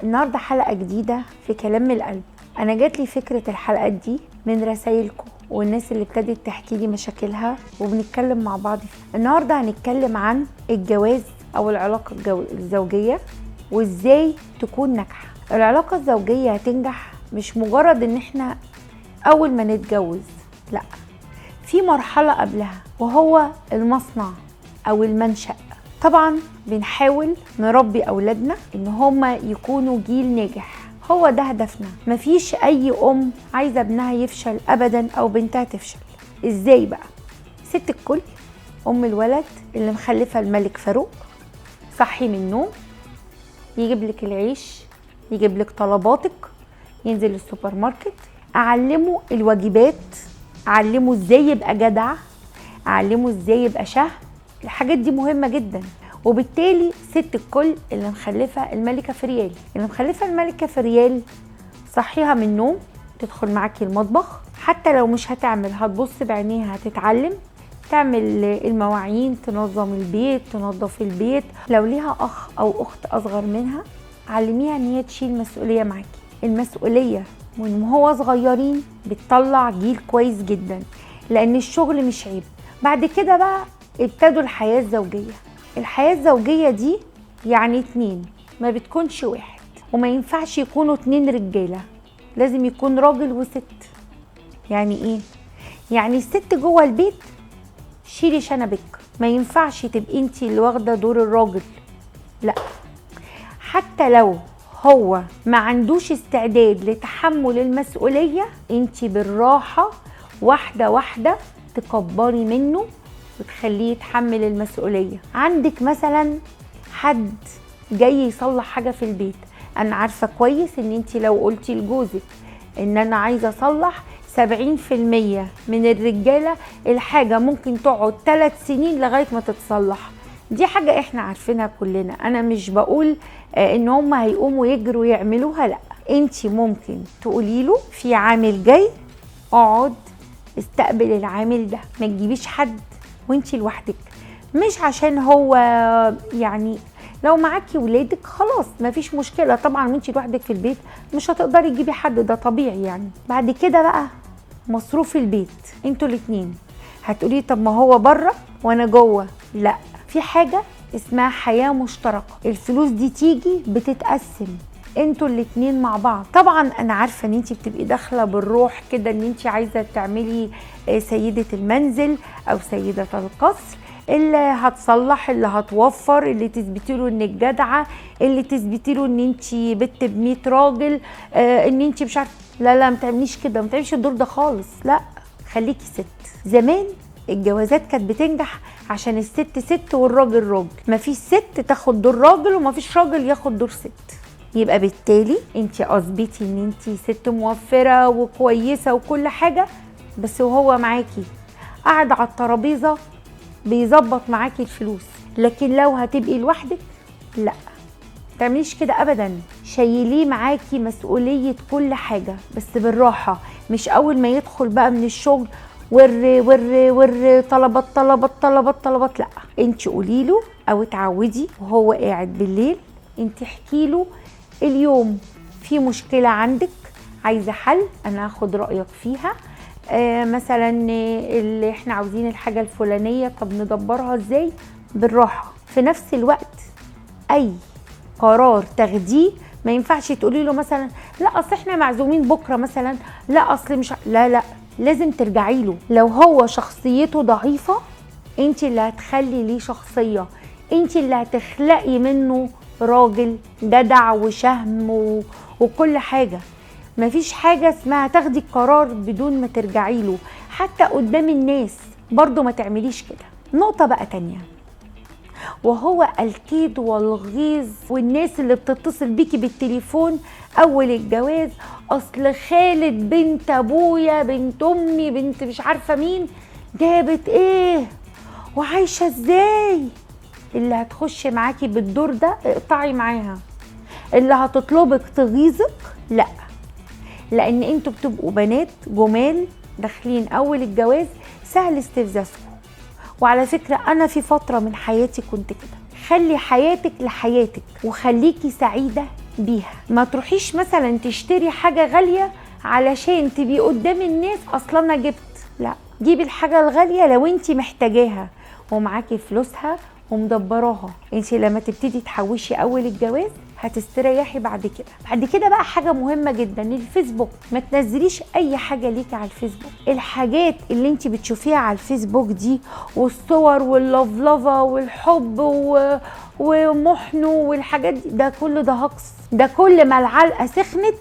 النهارده حلقة جديدة في كلام من القلب. أنا جاتلي فكرة الحلقات دي من رسايلكم والناس اللي ابتدت تحكي لي مشاكلها وبنتكلم مع بعض فيها. النهارده هنتكلم عن الجواز أو العلاقة الزوجية وإزاي تكون ناجحة. العلاقة الزوجية هتنجح مش مجرد إن إحنا أول ما نتجوز، لأ، في مرحلة قبلها وهو المصنع أو المنشأ. طبعا بنحاول نربي أولادنا إن هما يكونوا جيل ناجح، هو ده هدفنا. مفيش أي أم عايزة ابنها يفشل أبدا أو بنتها تفشل. إزاي بقى؟ ست الكل، أم الولد اللي مخلفة الملك فاروق، صحي من النوم يجيب لك العيش، يجيب لك طلباتك، ينزل السوبر ماركت، أعلمه الواجبات، أعلمه إزاي يبقى جدع، أعلمه إزاي يبقى شهم. الحاجات دي مهمة جدا. وبالتالي ست الكل اللي مخلفة الملكة فريال، اللي مخلفة الملكة فريال صحيها من النوم، تدخل معاكي المطبخ، حتى لو مش هتعمل هتبص بعينيها، هتتعلم تعمل المواعين، تنظم البيت، تنظف البيت. لو ليها أخ أو أخت أصغر منها علميها إن هي تشيل مسؤولية معاكي. المسؤولية من وهو صغيرين بتطلع جيل كويس جدا، لأن الشغل مش عيب. بعد كده بقى ابتدوا الحياة الزوجية. الحياة الزوجية دي يعني اتنين، ما بتكونش واحد، وما ينفعش يكونوا اتنين رجالة، لازم يكون راجل وست. يعني ايه؟ يعني الست جوه البيت شيلي شنبك، ما ينفعش تبقي انتي اللي واخدة دور الراجل، لا. حتى لو هو ما عندوش استعداد لتحمل المسؤولية، انتي بالراحة واحدة واحدة تكبري منه وتخليه يتحمل المسؤولية. عندك مثلا حد جاي يصلح حاجة في البيت، انا عارفة كويس ان انتي لو قلتي لجوزك ان انا عايزة اصلح 70% من الرجالة الحاجة ممكن تقعد 3 سنين لغاية ما تتصلح. دي حاجة احنا عارفينها كلنا. انا مش بقول ان هم هيقوموا يجروا يعملوها، لا. انتي ممكن تقولي له في عامل جاي، اقعد استقبل العامل ده، ما تجيبيش حد وانتي لوحدك. مش عشان هو يعني لو معاكي ولادك خلاص مفيش مشكلة، طبعا وانتي لوحدك في البيت مش هتقدري تجيبي حد، ده طبيعي يعني. بعد كده بقى مصروف البيت انتوا الاتنين. هتقولي طب ما هو بره وانا جوه، لا، في حاجة اسمها حياة مشتركة. الفلوس دي تيجي بتتقسم انتوا الاتنين مع بعض. طبعا انا عارفة ان انتي بتبقي داخلة بالروح كده ان انتي عايزة تعملي سيدة المنزل او سيدة القصر، اللي هتصلح، اللي هتوفر، اللي تثبتي له انك جدعة، اللي تثبتي له ان انتي بنت ب100 راجل، ان انتي مش عارفة. لا ما تعمليش كده، ما تعمليش الدور ده خالص، لا. خليكي ست. زمان الجوازات كانت بتنجح عشان الست ست والراجل راجل، مفيش ست تاخد دور راجل ومفيش راجل ياخد دور ست. يبقى بالتالي انتي اثبتي ان انتي ست موفرة وكويسة وكل حاجة، بس وهو معاكي قاعد على الترابيزة بيظبط معاكي الفلوس. لكن لو هتبقي لوحدك، لا، متعمليش كده ابدا. شيليه معاكي مسؤولية كل حاجة، بس بالراحة. مش اول ما يدخل بقى من الشغل ور طلبات طلبات طلبات طلبات، لا. انت قولي له او اتعودي وهو قاعد بالليل، انت احكي له اليوم في مشكلة عندك عايزة حل، انا هاخد رأيك فيها. مثلا اللي احنا عاوزين الحاجة الفلانية، طب ندبرها ازاي؟ بالراحة. في نفس الوقت اي قرار تاخديه ما ينفعش تقولي له مثلا لا اصل احنا معزومين بكرة مثلا، لا اصل مش لا، لازم ترجعي له. لو هو شخصيته ضعيفة، انت اللي هتخلي ليه شخصية، انت اللي هتخلقي منه راجل جدع وشهم وكل حاجة. مفيش حاجة اسمها تاخدي القرار بدون ما ترجعي له، حتى قدام الناس برضو ما تعمليش كده. نقطة بقى تانية، وهو الكيد والغيظ والناس اللي بتتصل بيكي بالتليفون اول الجواز، اصل خالد بنت ابويا، بنت امي، بنت مش عارفة مين، جابت ايه وعايشة ازاي. اللي هتخش معاكي بالدور ده اقطعي معاها. اللي هتطلبك تغيظك، لا، لان انتوا بتبقوا بنات جمال داخلين اول الجواز، سهل استفزازكم. وعلى فكرة انا في فترة من حياتي كنت كده. خلي حياتك لحياتك وخليكي سعيدة بيها. ما تروحيش مثلا تشتري حاجة غالية علشان تبقي قدام الناس اصلا انا جبت. لا، جيبي الحاجة الغالية لو انت محتاجاها ومعاكي فلوسها ومدبراها. انت لما تبتدي تحوشي اول الجواز هتستريحي بعد كده. بعد كده بقى حاجة مهمة جدا، الفيسبوك. ما تنزليش اي حاجة ليكي على الفيسبوك. الحاجات اللي انت بتشوفيها على الفيسبوك دي والصور واللفلفة والحب ومحنو والحاجات دي، ده كله ده هقص. ده كل ما العلقة سخنت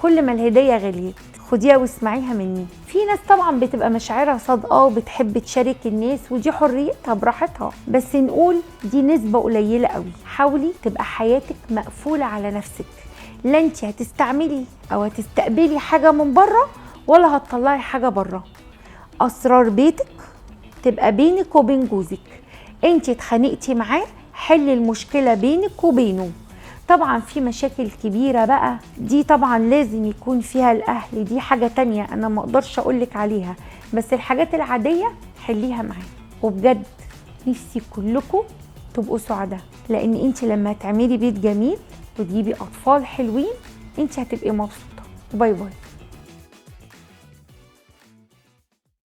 كل ما الهدية غليت. خديها واسمعيها مني. في ناس طبعا بتبقى مشاعرها صادقه وبتحب تشارك الناس، ودي حريتها براحتها، بس نقول دي نسبه قليله قوي. حاولي تبقى حياتك مقفوله على نفسك، لا انت هتستعملي او هتستقبلي حاجه من بره ولا هتطلعي حاجه بره. اسرار بيتك تبقى بينك وبين جوزك. انت اتخانقتي معاه، حل المشكله بينك وبينه. طبعا في مشاكل كبيرة بقى دي طبعا لازم يكون فيها الأهل، دي حاجة تانية أنا ما أقدرش أقولك عليها، بس الحاجات العادية حليها معاه. وبجد نفسي كلكم تبقوا سعداء، لأن انت لما تعملي بيت جميل وتجيبي أطفال حلوين انت هتبقي مبسوطة. باي باي.